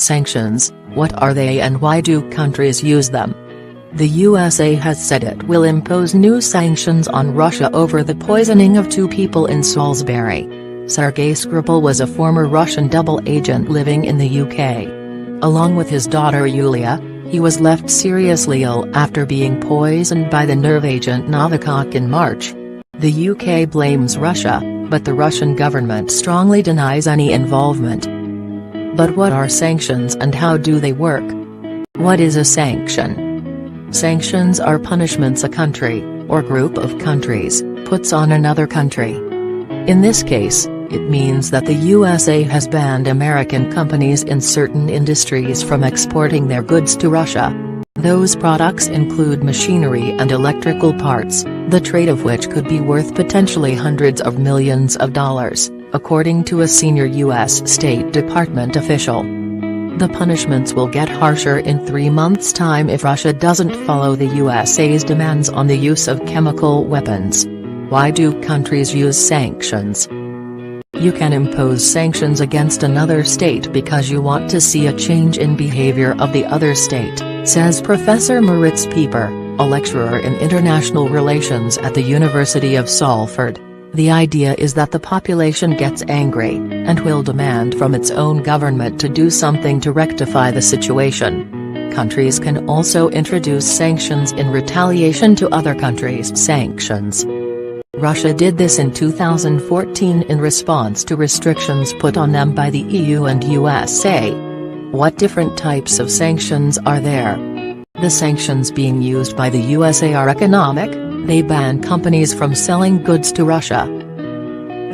Sanctions, what are they and why do countries use them? The USA has said it will impose new sanctions on Russia over the poisoning of 2 people in Salisbury. Sergei Skripal was a former Russian double agent living in the UK. Along with his daughter Yulia, he was left seriously ill after being poisoned by the nerve agent Novichok in March. The UK blames Russia, but the Russian government strongly denies any involvement. But what are sanctions and how do they work? What is a sanction? Sanctions are punishments a country, or group of countries, puts on another country. In this case, it means that the USA has banned American companies in certain industries from exporting their goods to Russia. Those products include machinery and electrical parts, the trade of which could be worth potentially hundreds of millions of dollars, according to a senior U.S. State Department official. The punishments will get harsher in 3 months' time if Russia doesn't follow the USA's demands on the use of chemical weapons. Why do countries use sanctions? You can impose sanctions against another state because you want to see a change in behavior of the other state, says Professor Moritz Pieper, a lecturer in international relations at the University of Salford. The idea is that the population gets angry, and will demand from its own government to do something to rectify the situation. Countries can also introduce sanctions in retaliation to other countries' sanctions. Russia did this in 2014 in response to restrictions put on them by the EU and USA. What different types of sanctions are there? The sanctions being used by the USA are economic. They ban companies from selling goods to Russia.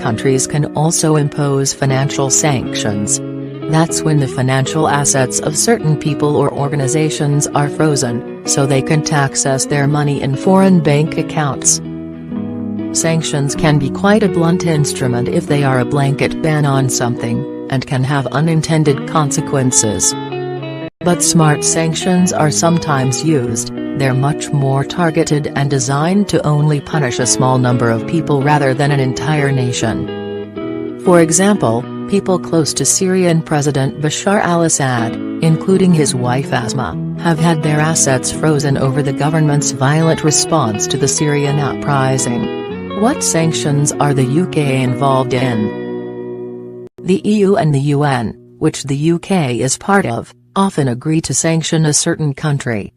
Countries can also impose financial sanctions. That's when the financial assets of certain people or organizations are frozen, so they can't access their money in foreign bank accounts. Sanctions can be quite a blunt instrument if they are a blanket ban on something, and can have unintended consequences. But smart sanctions are sometimes used. They're much more targeted and designed to only punish a small number of people rather than an entire nation. For example, people close to Syrian President Bashar al-Assad, including his wife Asma, have had their assets frozen over the government's violent response to the Syrian uprising. What sanctions are the UK involved in? The EU and the UN, which the UK is part of, often agree to sanction a certain country.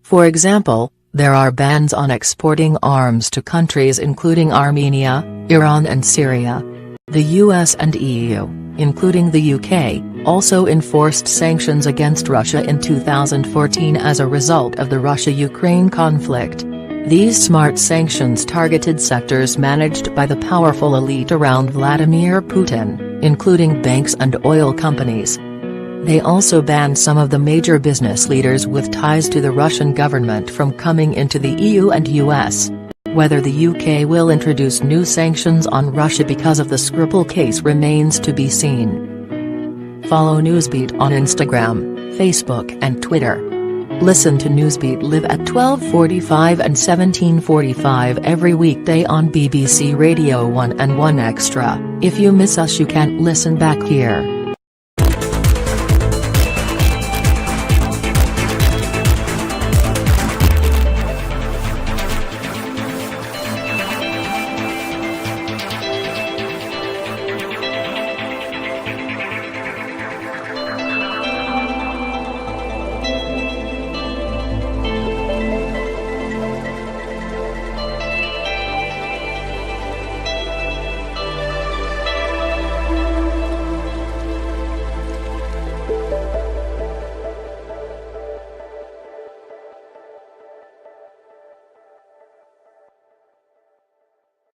For example, there are bans on exporting arms to countries including Armenia, Iran and Syria. The US and EU, including the UK, also enforced sanctions against Russia in 2014 as a result of the Russia-Ukraine conflict. These smart sanctions targeted sectors managed by the powerful elite around Vladimir Putin, including banks and oil companies. They also banned some of the major business leaders with ties to the Russian government from coming into the EU and US. Whether the UK will introduce new sanctions on Russia because of the Skripal case remains to be seen. Follow Newsbeat on Instagram, Facebook and Twitter. Listen to Newsbeat live at 12:45 and 17:45 every weekday on BBC Radio 1 and 1 Extra. If you miss us you can't listen back here.